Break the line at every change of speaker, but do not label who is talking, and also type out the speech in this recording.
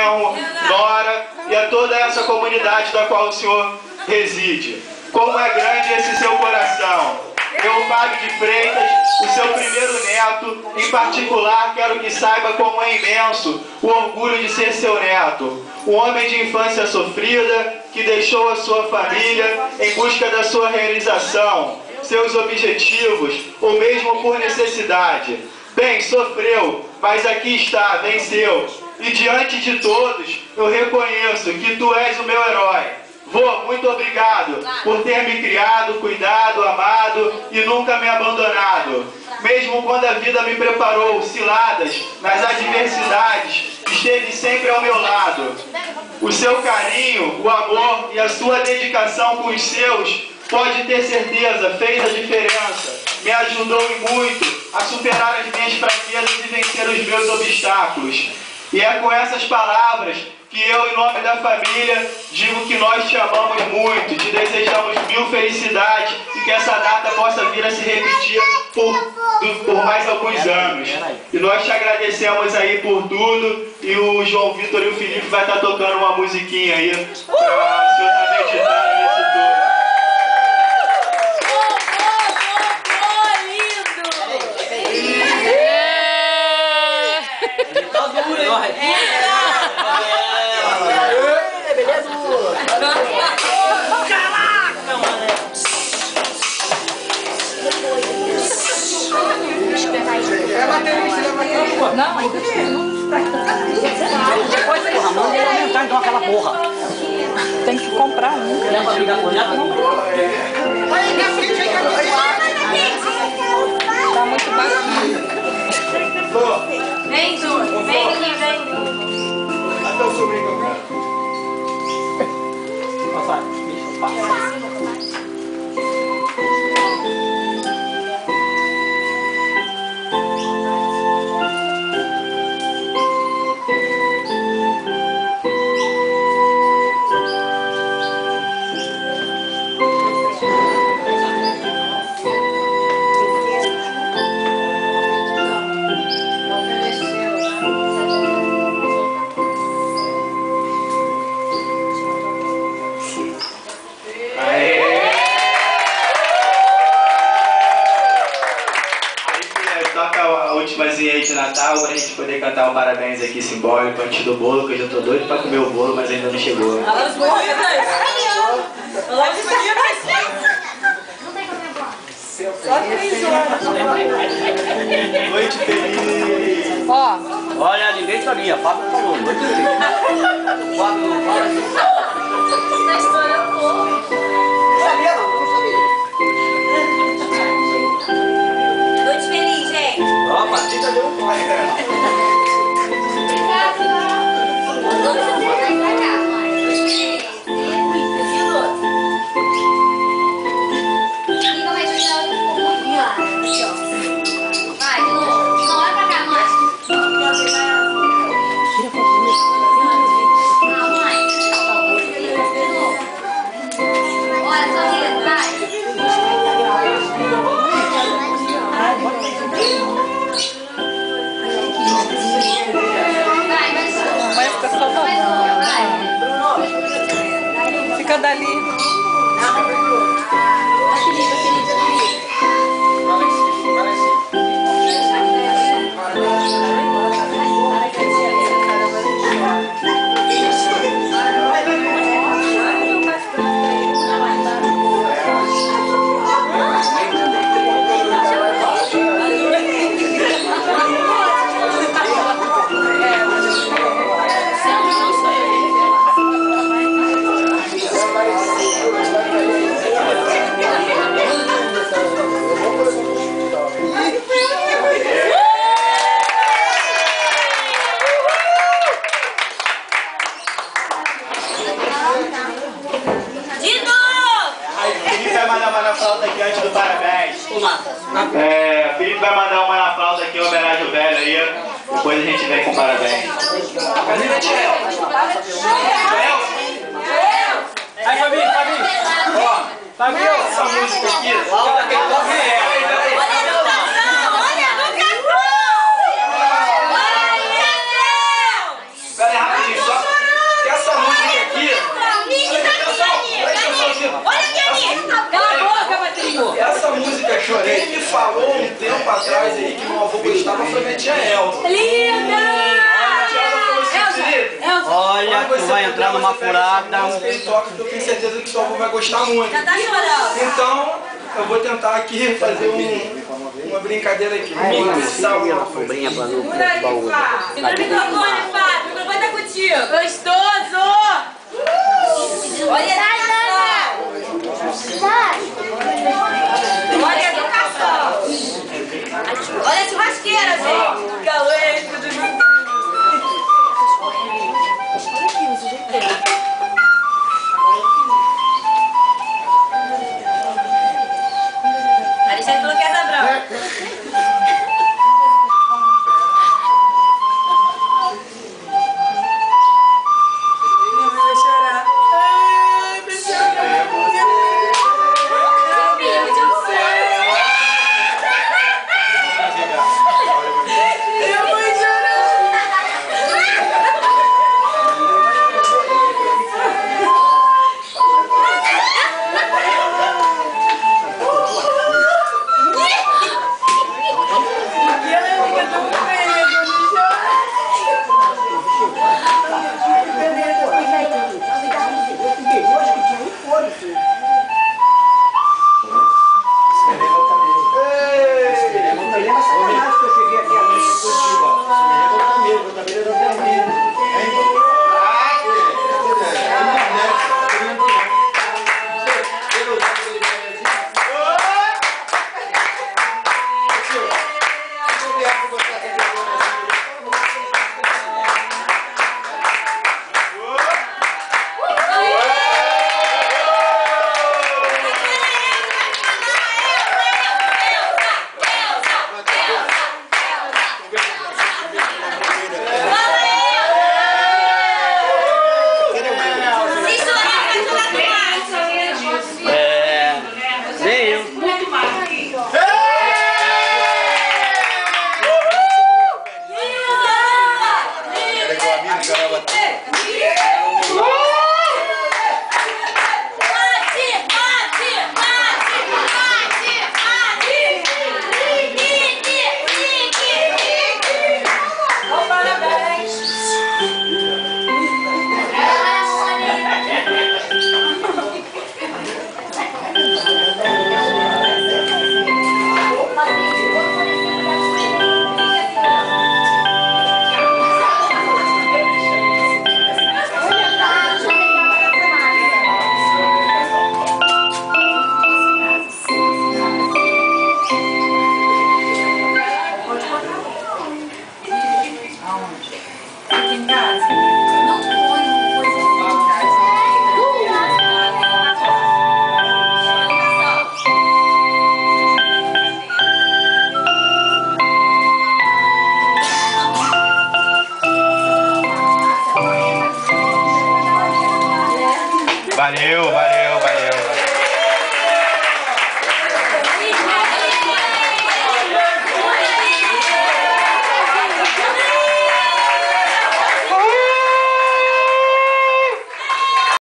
genro, nora e a toda essa comunidade da qual o senhor reside. Como é grande esse seu coração. Eu, Fábio de Freitas, o seu primeiro neto, em particular, quero que saiba como é imenso o orgulho de ser seu neto. Um homem de infância sofrida, que deixou a sua família em busca da sua realização, seus objetivos, ou mesmo por necessidade. Bem, sofreu, mas aqui está, venceu. E diante de todos, eu reconheço que tu és o meu herói. Vô, muito obrigado por ter me criado, cuidado, amado e nunca me abandonado. Mesmo quando a vida me preparou ciladas nas adversidades, esteve sempre ao meu lado. O seu carinho, o amor e a sua dedicação com os seus, pode ter certeza, fez a diferença. Me ajudou e muito a superar as minhas fraquezas e vencer os meus obstáculos. E é com essas palavras que eu, em nome da família, digo que nós te amamos muito, te desejamos mil felicidades e que essa data possa vir a se repetir por mais alguns anos. E nós te agradecemos aí por tudo, e o João Vitor e o Felipe vai estar tocando uma musiquinha aí para o senhor estar meditando nisso tudo.
Não, mas depois ele porra, manda ele aumentar então aquela porra. Tem que comprar um. Não é pra brigar com ela, não. Tá muito baixinho.
Vem, Ju, vem aqui, vem.
Até o sobrinho que eu quero.
Passar, deixa eu passar.
Aí de Natal, pra gente poder cantar um parabéns aqui simbólico antes do bolo, que eu já tô doido pra comer o bolo, mas ainda não chegou.
Alô, bonitas! Alô, bonitas! Só 3 horas.
Noite feliz!
Ó,
olha, ninguém sabia, Fábio falou, noite feliz. Fábio não fala assim.
Tá estourando pouco.
Sabia não, não sabia.
Noite feliz, gente.
Ó, a Patrícia deu um toque.
Vai, de novo. Não, vai pra cá, mãe. Não, mãe. De novo. Olha, sorriso,
vai ficar só
vai.
fica dali.
Felipe vai mandar uma na flauta aqui, em homenagem ao velho aí. Depois a gente vem com parabéns.
Cadê o Tiel? Aí, Fabinho, Fabinho. Ó, Fabinho, essa música aqui, flauta tem que ouvir. Pera aí, rapidinho, só falou um tempo atrás aí que meu avô gostava foi minha tia Elza.
Olha, tu vai entrar numa furada.
Ele toca que eu tenho certeza que seu avô vai gostar muito.
Já tá chorando.
Então, eu vou tentar aqui fazer uma brincadeira aqui. Vamos precisar alguma coisa.
Sobrinha pra não
Segura o microfone, Fá.